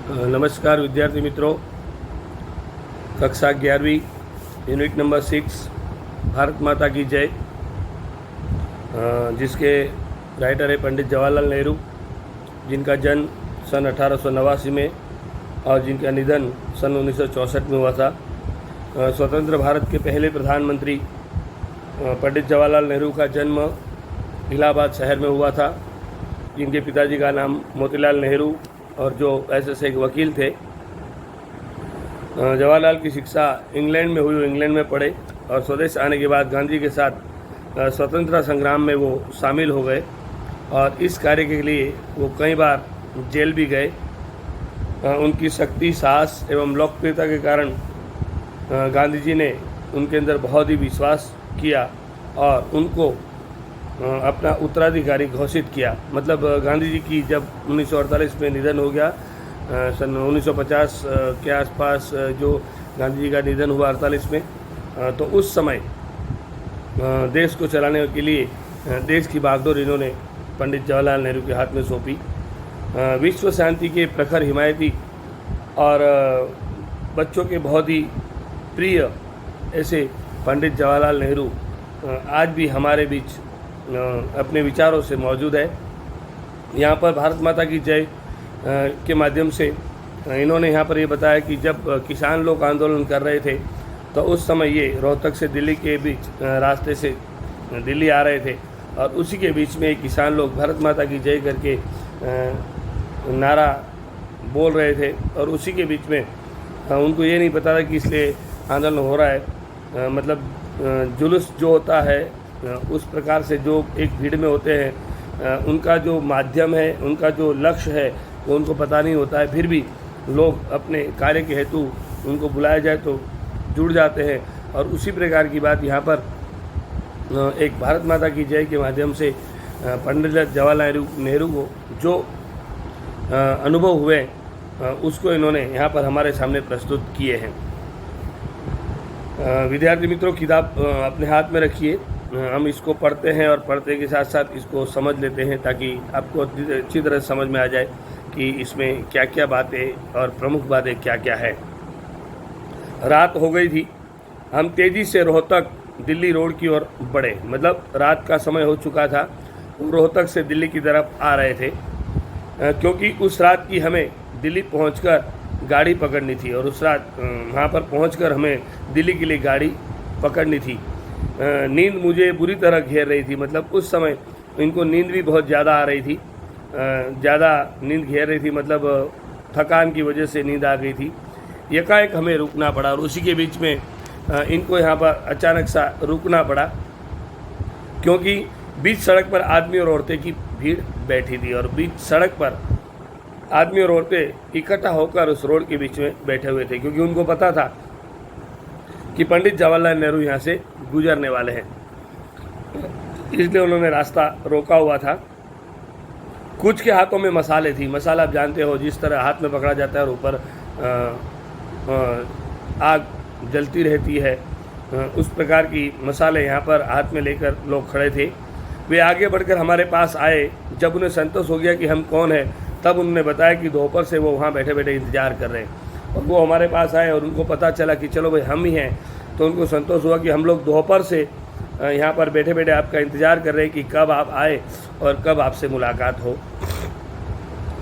नमस्कार विद्यार्थी मित्रों, कक्षा 11वीं यूनिट नंबर 6 भारत माता की जय, जिसके राइटर है पंडित जवाहरलाल नेहरू, जिनका जन्म सन 1889 में और जिनका निधन सन 1964 में हुआ था। स्वतंत्र भारत के पहले प्रधानमंत्री पंडित जवाहरलाल नेहरू का जन्म इलाहाबाद शहर में हुआ था, जिनके पिताजी का नाम मोतीलाल नेहरू और जो ऐसे एक वकील थे। जवाहरलाल की शिक्षा इंग्लैंड में हुई, इंग्लैंड में पढ़े और स्वदेश आने के बाद गांधी के साथ स्वतंत्रता संग्राम में वो शामिल हो गए और इस कार्य के लिए वो कई बार जेल भी गए। उनकी शक्ति, साहस एवं लोकप्रियता के कारण गांधी जी ने उनके अंदर बहुत ही विश्वास किया और उनको अपना उत्तराधिकारी घोषित किया। मतलब गांधी जी की जब 1948 में निधन हो गया, सन 1950 के आसपास जो गांधी जी का निधन हुआ 48 में, तो उस समय देश को चलाने के लिए देश की बागडोर इन्होंने पंडित जवाहरलाल नेहरू के हाथ में सौंपी। विश्व शांति के प्रखर हिमायती और बच्चों के बहुत ही प्रिय ऐसे पंडित जवाहरलाल नेहरू आज भी हमारे बीच अपने विचारों से मौजूद है। यहाँ पर भारत माता की जय के माध्यम से इन्होंने यहाँ पर ये बताया कि जब किसान लोग आंदोलन कर रहे थे तो उस समय ये रोहतक से दिल्ली के बीच रास्ते से दिल्ली आ रहे थे और उसी के बीच में किसान लोग भारत माता की जय करके नारा बोल रहे थे और उसी के बीच में उनको ये नहीं पता था कि इसलिए आंदोलन हो रहा है। मतलब जुलूस जो होता है उस प्रकार से जो एक भीड़ में होते हैं, उनका जो माध्यम है, उनका जो लक्ष्य है वो उनको पता नहीं होता है, फिर भी लोग अपने कार्य के हेतु उनको बुलाया जाए तो जुड़ जाते हैं। और उसी प्रकार की बात यहाँ पर एक भारत माता की जय के माध्यम से पंडित जवाहरलाल नेहरू को जो अनुभव हुए उसको इन्होंने यहाँ पर हमारे सामने प्रस्तुत किए हैं। विद्यार्थी मित्रों, किताब अपने हाथ में रखिए, हम इसको पढ़ते हैं और पढ़ते के साथ साथ इसको समझ लेते हैं ताकि आपको अच्छी तरह समझ में आ जाए कि इसमें क्या क्या बातें और प्रमुख बातें क्या क्या है। रात हो गई थी, हम तेज़ी से रोहतक दिल्ली रोड की ओर बढ़े। मतलब रात का समय हो चुका था, रोहतक से दिल्ली की तरफ आ रहे थे, क्योंकि उस रात की हमें दिल्ली पहुंचकर गाड़ी पकड़नी थी और उस रात वहाँ पर पहुंचकर हमें दिल्ली के लिए गाड़ी पकड़नी थी। नींद मुझे बुरी तरह घेर रही थी। मतलब उस समय इनको नींद भी बहुत ज़्यादा आ रही थी, ज़्यादा नींद घेर रही थी, मतलब थकान की वजह से नींद आ गई थी। एकाएक हमें रुकना पड़ा और उसी के बीच में इनको यहाँ पर अचानक सा रुकना पड़ा, क्योंकि बीच सड़क पर आदमी और औरतें की भीड़ बैठी थी और बीच सड़क पर आदमी और औरतें इकट्ठा होकर उस रोड के बीच में बैठे हुए थे, क्योंकि उनको पता था कि पंडित जवाहरलाल नेहरू यहाँ से गुजरने वाले हैं, इसलिए उन्होंने रास्ता रोका हुआ था। कुछ के हाथों में मसाले थी। मसाला आप जानते हो, जिस तरह हाथ में पकड़ा जाता है और ऊपर आग जलती रहती है, उस प्रकार की मसाले यहाँ पर हाथ में लेकर लोग खड़े थे। वे आगे बढ़कर हमारे पास आए। जब उन्हें संतोष हो गया कि हम कौन हैं, तब उन्होंने बताया कि दोपहर से वो वहाँ बैठे बैठे इंतज़ार कर रहे हैं और वो हमारे पास आए और उनको पता चला कि चलो भाई हम ही हैं। तो उनको संतोष हुआ कि हम लोग दोपहर से यहाँ पर बैठे बैठे आपका इंतज़ार कर रहे हैं कि कब आप आए और कब आपसे मुलाकात हो।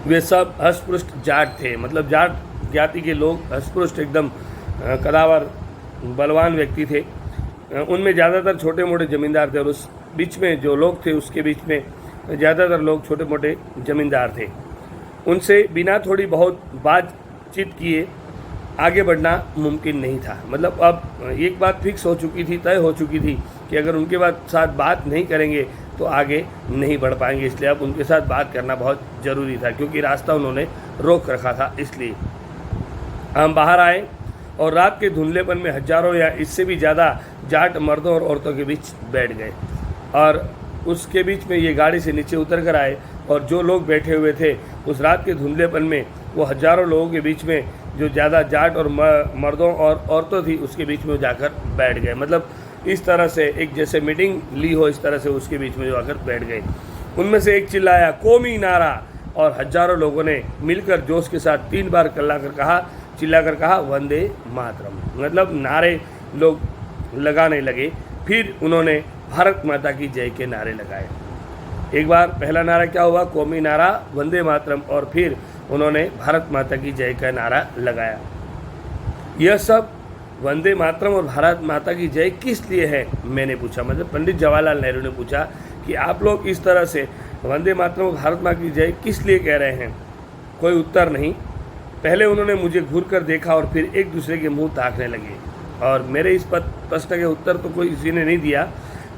वे सब हष्टपुष्ट जाट थे। मतलब जाट जाति के लोग हष्टपुष्ट, एकदम कदावर बलवान व्यक्ति थे। उनमें ज़्यादातर छोटे मोटे ज़मींदार थे और उस बीच में जो लोग थे उसके बीच में ज़्यादातर लोग छोटे मोटे ज़मींदार थे। उनसे बिना थोड़ी बहुत बातचीत किए आगे बढ़ना मुमकिन नहीं था। मतलब अब एक बात फिक्स हो चुकी थी, तय हो चुकी थी कि अगर उनके साथ बात नहीं करेंगे तो आगे नहीं बढ़ पाएंगे, इसलिए अब उनके साथ बात करना बहुत ज़रूरी था, क्योंकि रास्ता उन्होंने रोक रखा था। इसलिए हम बाहर आए और रात के धुंधलेपन में हजारों या इससे भी ज़्यादा जाट मर्दों और औरतों के बीच बैठ गए और उसके बीच में ये गाड़ी से नीचे उतर कर आए और जो लोग बैठे हुए थे उस रात के धुंधलेपन में वो हजारों लोगों के बीच में जो ज़्यादा जाट और मर्दों और औरतों थी उसके बीच में जाकर बैठ गए। मतलब इस तरह से एक जैसे मीटिंग ली हो, इस तरह से उसके बीच में जो आकर बैठ गए। उनमें से एक चिल्लाया, कौमी नारा, और हजारों लोगों ने मिलकर जोश के साथ 3 बार चिल्लाकर कहा वंदे मातरम, मतलब नारे लोग लगाने लगे। फिर उन्होंने भारत माता की जय के नारे लगाए। एक बार पहला नारा क्या हुआ, कौमी नारा वंदे मातरम, और फिर उन्होंने भारत माता की जय का नारा लगाया। यह सब वंदे मातरम और भारत माता की जय किस लिए है, मैंने पूछा, मतलब पंडित जवाहरलाल नेहरू ने पूछा कि आप लोग इस तरह से वंदे मातरम और भारत माता की जय किस लिए कह रहे हैं। कोई उत्तर नहीं। पहले उन्होंने मुझे घूर कर देखा और फिर एक दूसरे के मुंह ताकने लगे, और मेरे इस प्रश्न के उत्तर तो कोई किसी ने नहीं दिया,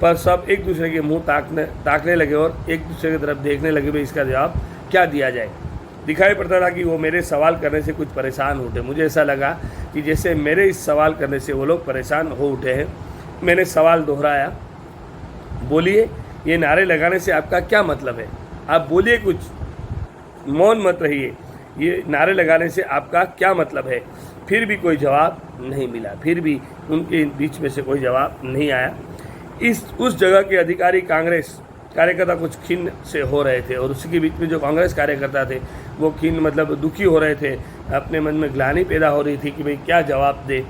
पर सब एक दूसरे के मुंह ताकने लगे और एक दूसरे की तरफ देखने लगे भाई इसका जवाब क्या दिया जाए। दिखाई पड़ता था कि वो मेरे सवाल करने से कुछ परेशान हो उठे। मुझे ऐसा लगा कि जैसे मेरे इस सवाल करने से वो लोग परेशान हो उठे हैं। मैंने सवाल दोहराया, बोलिए ये नारे लगाने से आपका क्या मतलब है, आप बोलिए, कुछ मौन मत रहिए, ये नारे लगाने से आपका क्या मतलब है। फिर भी कोई जवाब नहीं मिला, फिर भी उनके बीच में से कोई जवाब नहीं आया। उस जगह के अधिकारी कांग्रेस कार्यकर्ता कुछ खिन्न से हो रहे थे, और उसी के बीच में जो कांग्रेस कार्यकर्ता थे वो खिन्न मतलब दुखी हो रहे थे। अपने मन में ग्लानि पैदा हो रही थी कि भाई क्या जवाब दे।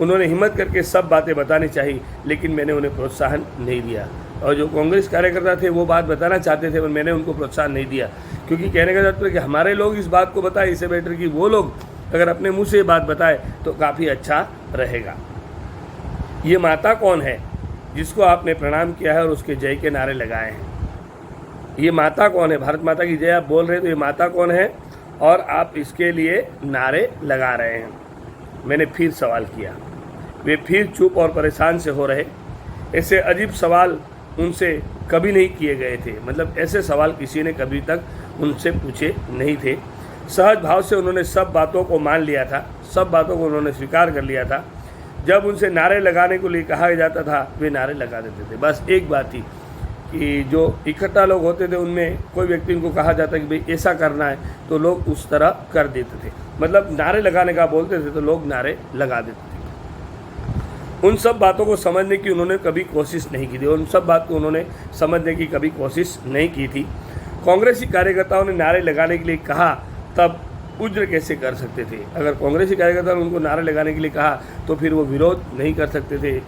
उन्होंने हिम्मत करके सब बातें बतानी चाहिए, लेकिन मैंने उन्हें प्रोत्साहन नहीं दिया। और जो कांग्रेस कार्यकर्ता थे वो बात बताना चाहते थे, पर मैंने उनको प्रोत्साहन नहीं दिया, क्योंकि कहने का मतलब कि हमारे लोग इस बात को बताएं, इससे बेटर कि वो लोग अगर अपने मुंह से ये बात बताए तो काफ़ी अच्छा रहेगा। ये माता कौन है जिसको आपने प्रणाम किया है और उसके जय के नारे लगाए हैं? ये माता कौन है? भारत माता की जय आप बोल रहे हैं, तो ये माता कौन है और आप इसके लिए नारे लगा रहे हैं? मैंने फिर सवाल किया। वे फिर चुप और परेशान से हो रहे। ऐसे अजीब सवाल उनसे कभी नहीं किए गए थे, मतलब ऐसे सवाल किसी ने कभी तक उनसे पूछे नहीं थे। सहज भाव से उन्होंने सब बातों को मान लिया था, सब बातों को उन्होंने स्वीकार कर लिया था। जब उनसे नारे लगाने को लिए कहा जाता था वे नारे लगा देते थे। बस एक बात थी कि जो इकट्ठा लोग होते थे उनमें कोई व्यक्ति उनको कहा जाता कि भाई ऐसा करना है, तो लोग उस तरह कर देते थे, मतलब नारे लगाने का बोलते थे तो लोग नारे लगा देते थे। उन सब बातों को समझने की उन्होंने कभी कोशिश नहीं की थी, उन सब बात को उन्होंने समझने की कभी कोशिश नहीं की थी। कांग्रेसी कार्यकर्ताओं ने नारे लगाने के लिए कहा तब उज्र कैसे कर सकते थे? अगर कांग्रेसी कार्यकर्ता ने उनको नारे लगाने के लिए कहा तो फिर वो विरोध नहीं कर सकते थे,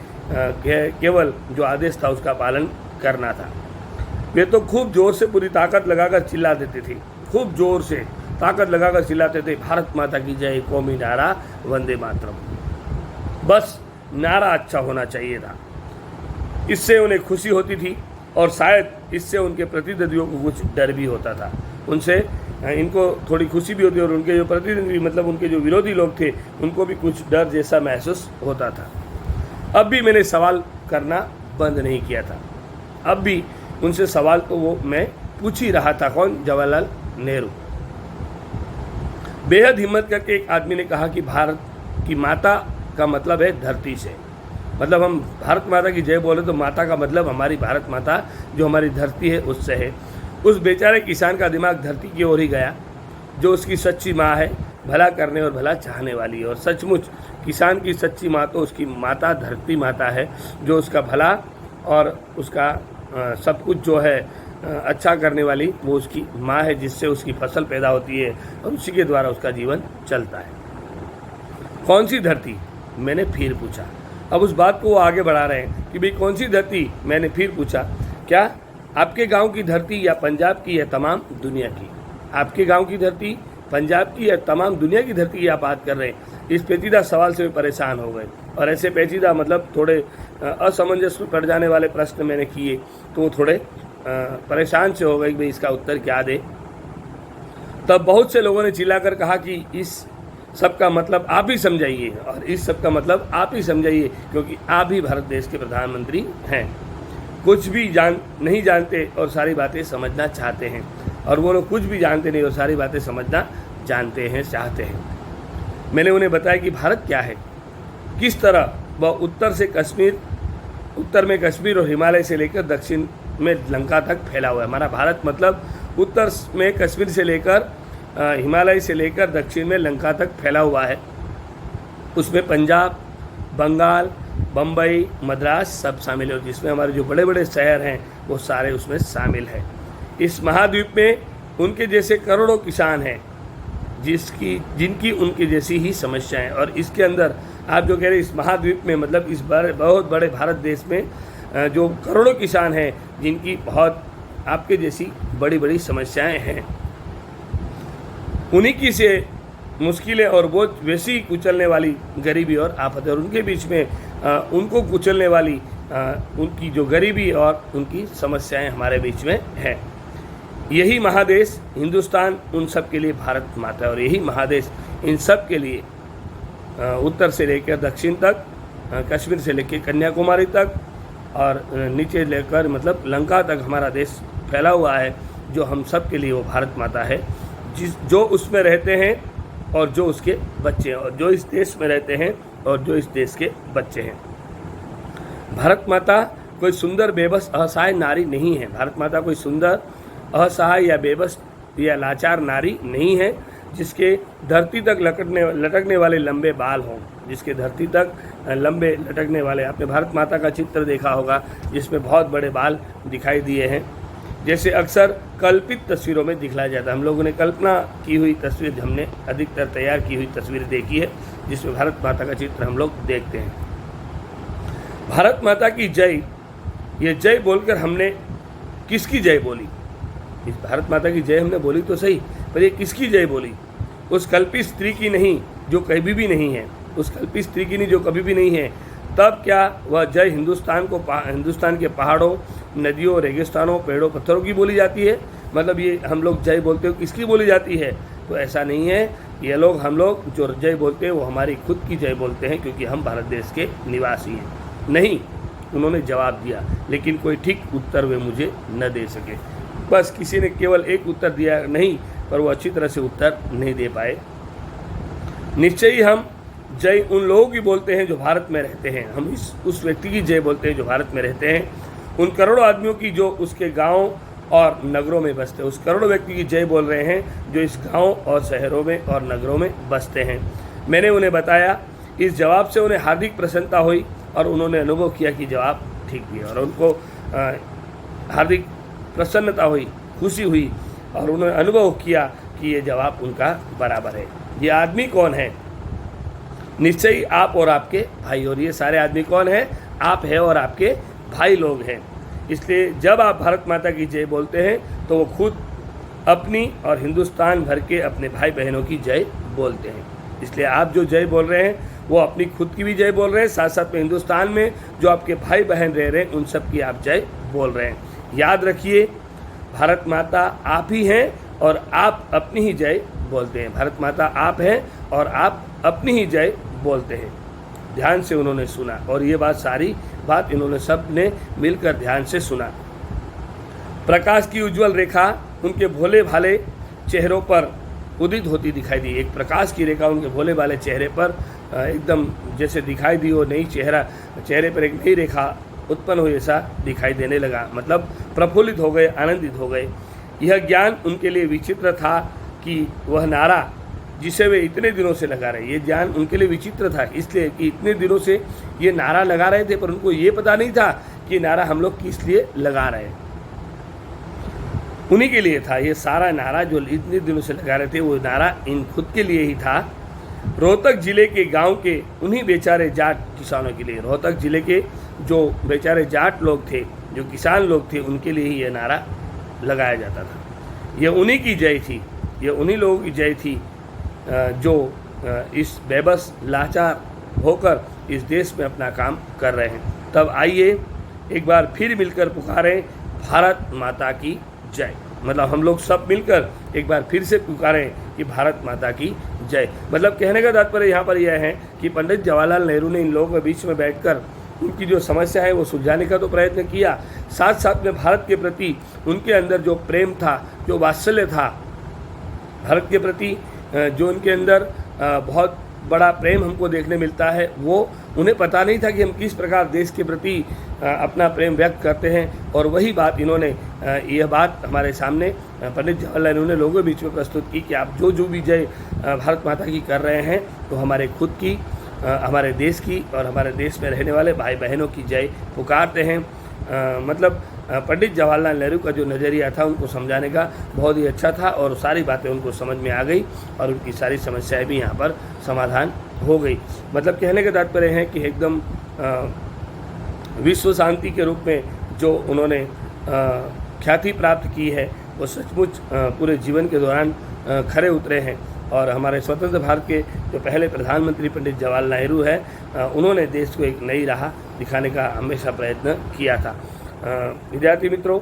केवल जो आदेश था उसका पालन करना था। वे तो खूब जोर से पूरी ताकत लगाकर चिल्ला देते थे, खूब जोर से ताकत लगाकर चिल्लाते थे, भारत माता की जय, कौमी नारा वंदे मातरम। बस नारा अच्छा होना चाहिए था, इससे उन्हें खुशी होती थी और शायद इससे उनके प्रतिद्वंदियों को कुछ डर भी होता था। उनसे इनको थोड़ी खुशी भी होती और उनके जो प्रतिद्वंदी मतलब उनके जो विरोधी लोग थे उनको भी कुछ डर जैसा महसूस होता था। अब भी मैंने सवाल करना बंद नहीं किया था, अब भी उनसे सवाल तो वो मैं पूछ ही रहा था। कौन? जवाहरलाल नेहरू। बेहद हिम्मत करके एक आदमी ने कहा कि भारत की माता का मतलब है धरती से, मतलब हम भारत माता की जय बोले तो माता का मतलब हमारी भारत माता जो हमारी धरती है उससे है। उस बेचारे किसान का दिमाग धरती की ओर ही गया, जो उसकी सच्ची माँ है, भला करने और भला चाहने वाली है। और सचमुच किसान की सच्ची माँ तो उसकी माता धरती माता है, जो उसका भला और उसका सब कुछ जो है अच्छा करने वाली वो उसकी माँ है, जिससे उसकी फसल पैदा होती है और उसी के द्वारा उसका जीवन चलता है। कौन सी धरती? मैंने फिर पूछा। अब उस बात को वो आगे बढ़ा रहे हैं कि भाई कौन सी धरती? मैंने फिर पूछा। क्या आपके गांव की धरती या पंजाब की या तमाम दुनिया की? आपके गांव की धरती, पंजाब की या तमाम दुनिया की धरती की आप बात कर रहे हैं? इस पेचीदा सवाल से वे परेशान हो गए, और ऐसे पेचीदा मतलब थोड़े असमंजस में पड़ जाने वाले प्रश्न मैंने किए तो वो थोड़े परेशान से हो गए कि भाई इसका उत्तर क्या दे। तब बहुत से लोगों ने चिल्लाकर कहा कि इस सब का मतलब आप ही समझाइए, और इस सब का मतलब आप ही समझाइए, क्योंकि आप ही भारत देश के प्रधानमंत्री हैं। कुछ भी नहीं जानते और सारी बातें समझना चाहते हैं, और वो लोग कुछ भी जानते नहीं और सारी बातें समझना जानते हैं, चाहते हैं। मैंने उन्हें बताया कि भारत क्या है, किस तरह वह उत्तर में कश्मीर और हिमालय से लेकर दक्षिण में लंका तक फैला हुआ है। हमारा भारत मतलब उत्तर में कश्मीर से लेकर हिमालय से लेकर दक्षिण में लंका तक फैला हुआ है। उसमें पंजाब, बंगाल, बम्बई, मद्रास सब शामिल है, जिसमें हमारे जो बड़े बड़े शहर हैं वो सारे उसमें शामिल हैं। इस महाद्वीप में उनके जैसे करोड़ों किसान हैं जिनकी उनकी जैसी ही समस्याएं, और इसके अंदर आप जो कह रहे हैं इस महाद्वीप में, मतलब इस बहुत बड़े भारत देश में जो करोड़ों किसान हैं जिनकी बहुत आपके जैसी बड़ी बड़ी समस्याएं हैं, उन्हीं की से मुश्किलें और बोझ वैसी कुचलने वाली गरीबी और आफत, और उनके बीच में उनको कुचलने वाली उनकी जो गरीबी और उनकी समस्याएं हमारे बीच में है। यही महादेश हिंदुस्तान उन सब के लिए भारत माता है, और यही महादेश इन सब के लिए उत्तर से लेकर दक्षिण तक, कश्मीर से लेकर कन्याकुमारी तक और नीचे लेकर मतलब लंका तक हमारा देश फैला हुआ है, जो हम सब के लिए वो भारत माता है, जो उसमें रहते हैं और जो उसके बच्चे हैं, और जो इस देश में रहते हैं और जो इस देश के बच्चे हैं। भारत माता कोई सुंदर बेबस असहाय नारी नहीं है। भारत माता कोई सुंदर असहाय या बेबस या लाचार नारी नहीं है, जिसके धरती तक लटकने वाले लंबे बाल हों, जिसके धरती तक लंबे लटकने वाले, आपने भारत माता का चित्र देखा होगा जिसमें बहुत बड़े बाल दिखाई दिए हैं, जैसे अक्सर कल्पित तस्वीरों में दिखलाया जाता है। हम लोगों ने कल्पना की हुई तस्वीर, हमने अधिकतर तैयार की हुई तस्वीर देखी है जिसमें भारत माता का चित्र हम लोग देखते हैं। भारत माता की जय, ये जय बोलकर हमने किसकी जय बोली? इस भारत माता की जय हमने बोली तो सही, पर ये किसकी जय बोली? उस कल्पित स्त्री की नहीं जो कभी भी नहीं है, उस कल्पित स्त्री की नहीं जो कभी भी नहीं है। तब क्या वह जय हिंदुस्तान के पहाड़ों, नदियों, रेगिस्तानों, पेड़ों, पत्थरों की बोली जाती है? मतलब ये हम लोग जय बोलते हो किसकी बोली जाती है? तो ऐसा नहीं है। ये लोग, हम लोग जो जय बोलते हैं वो हमारी खुद की जय बोलते हैं, क्योंकि हम भारत देश के निवासी हैं। नहीं, उन्होंने जवाब दिया, लेकिन कोई ठीक उत्तर वे मुझे न दे सके। बस किसी ने केवल एक उत्तर दिया नहीं, पर वो अच्छी तरह से उत्तर नहीं दे पाए। निश्चय ही हम जय उन लोगों की बोलते हैं जो भारत में रहते हैं। हम उस व्यक्ति की जय बोलते हैं जो भारत में रहते हैं, उन करोड़ों आदमियों की जो उसके गांव और नगरों में बसते हैं। उस करोड़ों व्यक्ति की जय बोल रहे हैं जो इस गांव और शहरों में और नगरों में बसते हैं। मैंने उन्हें बताया, इस जवाब से उन्हें हार्दिक प्रसन्नता हुई और उन्होंने अनुभव किया कि जवाब ठीक भी है, और उनको हार्दिक प्रसन्नता हुई, खुशी हुई, और उन्होंने अनुभव किया कि ये जवाब उनका बराबर है। ये आदमी कौन है? निश्चय ही आप और आपके भाई। और ये सारे आदमी कौन है? आप है और आपके भाई लोग हैं। इसलिए जब आप भारत माता की जय बोलते हैं तो वो खुद अपनी और हिंदुस्तान भर के अपने भाई बहनों की जय बोलते हैं। इसलिए आप जो जय बोल रहे हैं वो अपनी खुद की भी जय बोल रहे हैं, साथ साथ में हिंदुस्तान में जो आपके भाई बहन रह रहे हैं उन सब की आप जय बोल रहे हैं। याद रखिए, भारत माता आप ही हैं और आप अपनी ही जय बोलते हैं। भारत माता आप हैं और आप अपनी ही जय बोलते हैं। ध्यान से उन्होंने सुना, और ये सारी बात इन्होंने सब ने मिलकर ध्यान से सुना। प्रकाश की उज्जवल रेखा उनके भोले भाले चेहरों पर उदित होती दिखाई दी। एक प्रकाश की रेखा उनके भोले भाले चेहरे पर एकदम जैसे दिखाई दी हो, नई चेहरे पर एक नई रेखा उत्पन्न हुई ऐसा दिखाई देने लगा। मतलब प्रफुल्लित हो गए, आनंदित हो गए। यह ज्ञान उनके लिए विचित्र था कि वह नारा जिसे वे इतने दिनों से लगा रहे, ये ज्ञान उनके लिए विचित्र था इसलिए कि इतने दिनों से ये नारा लगा रहे थे, पर उनको ये पता नहीं था कि नारा हम लोग किस लिए लगा रहे हैं। उन्हीं के लिए था ये सारा नारा, जो इतने दिनों से लगा रहे थे वो नारा इन खुद के लिए ही था। रोहतक जिले के गांव के उन्हीं बेचारे जाट किसानों के लिए, रोहतक जिले के जो बेचारे जाट लोग थे, जो किसान लोग थे, उनके लिए ही ये नारा लगाया जाता था। ये उन्हीं की जय थी, ये उन्हीं लोगों की जय थी जो इस बेबस लाचार होकर इस देश में अपना काम कर रहे हैं। तब आइए एक बार फिर मिलकर पुकारें भारत माता की जय। मतलब हम लोग सब मिलकर एक बार फिर से पुकारें कि भारत माता की जय। मतलब कहने का तात्पर्य यहाँ पर यह है कि पंडित जवाहरलाल नेहरू ने इन लोगों के बीच में बैठकर उनकी जो समस्या है वो सुलझाने का तो प्रयत्न किया, साथ साथ में भारत के प्रति उनके अंदर जो प्रेम था, जो वात्सल्य था भारत के प्रति, जो उनके अंदर बहुत बड़ा प्रेम हमको देखने मिलता है, वो उन्हें पता नहीं था कि हम किस प्रकार देश के प्रति अपना प्रेम व्यक्त करते हैं। और वही बात इन्होंने, यह बात हमारे सामने पंडित जवाहरलाल नेहरू ने लोगों के बीच में प्रस्तुत की कि आप जो भी जय भारत माता की कर रहे हैं तो हमारे खुद की, हमारे देश की और हमारे देश में रहने वाले भाई बहनों की जय पुकारते हैं। मतलब पंडित जवाहरलाल नेहरू का जो नज़रिया था उनको समझाने का बहुत ही अच्छा था और सारी बातें उनको समझ में आ गई और उनकी सारी समस्याएं भी यहाँ पर समाधान हो गई। मतलब कहने का तात्पर्य है कि एकदम विश्व शांति के रूप में जो उन्होंने ख्याति प्राप्त की है वो सचमुच पूरे जीवन के दौरान खरे उतरे हैं। और हमारे स्वतंत्र भारत के जो पहले प्रधानमंत्री पंडित जवाहरलाल नेहरू है, उन्होंने देश को एक नई राह दिखाने का हमेशा प्रयत्न किया था। विद्यार्थी मित्रों,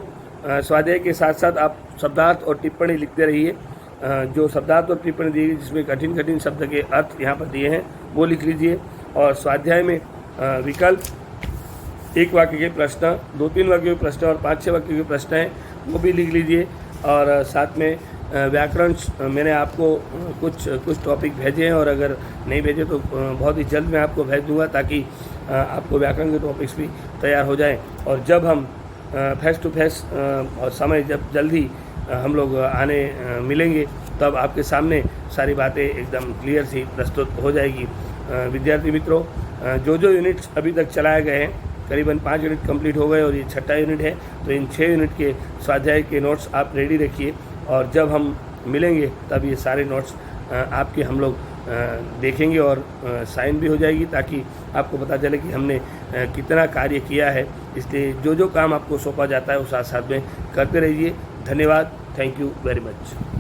स्वाध्याय के साथ साथ आप शब्दार्थ और टिप्पणी लिखते रहिए। जो शब्दार्थ और टिप्पणी दी गई जिसमें कठिन कठिन शब्द के अर्थ यहाँ पर दिए हैं वो लिख लीजिए। और स्वाध्याय में विकल्प, 1 वाक्य के प्रश्न, 2-3 वाक्य के प्रश्न और 5-6 वाक्य के प्रश्न हैं वो भी लिख लीजिए। और साथ में व्याकरण मैंने आपको कुछ टॉपिक भेजे हैं और अगर नहीं भेजे तो बहुत ही जल्द मैं आपको भेज दूंगा ताकि आपको व्याकरण के टॉपिक्स भी तैयार हो जाएं। और जब हम फेस टू फेस और समय जब जल्दी हम लोग आने मिलेंगे तब आपके सामने सारी बातें एकदम क्लियर सी प्रस्तुत हो जाएगी। विद्यार्थी मित्रों, जो यूनिट्स अभी तक चलाए गए हैं करीबन 5 यूनिट कंप्लीट हो गए और ये 6ठा यूनिट है, तो इन 6 यूनिट के स्वाध्याय के नोट्स आप रेडी रखिए और जब हम मिलेंगे तब ये सारे नोट्स आपके हम लोग देखेंगे और साइन भी हो जाएगी ताकि आपको पता चले कि हमने कितना कार्य किया है। इसलिए जो काम आपको सौंपा जाता है वो साथ साथ में करते रहिए। धन्यवाद। Thank you very much.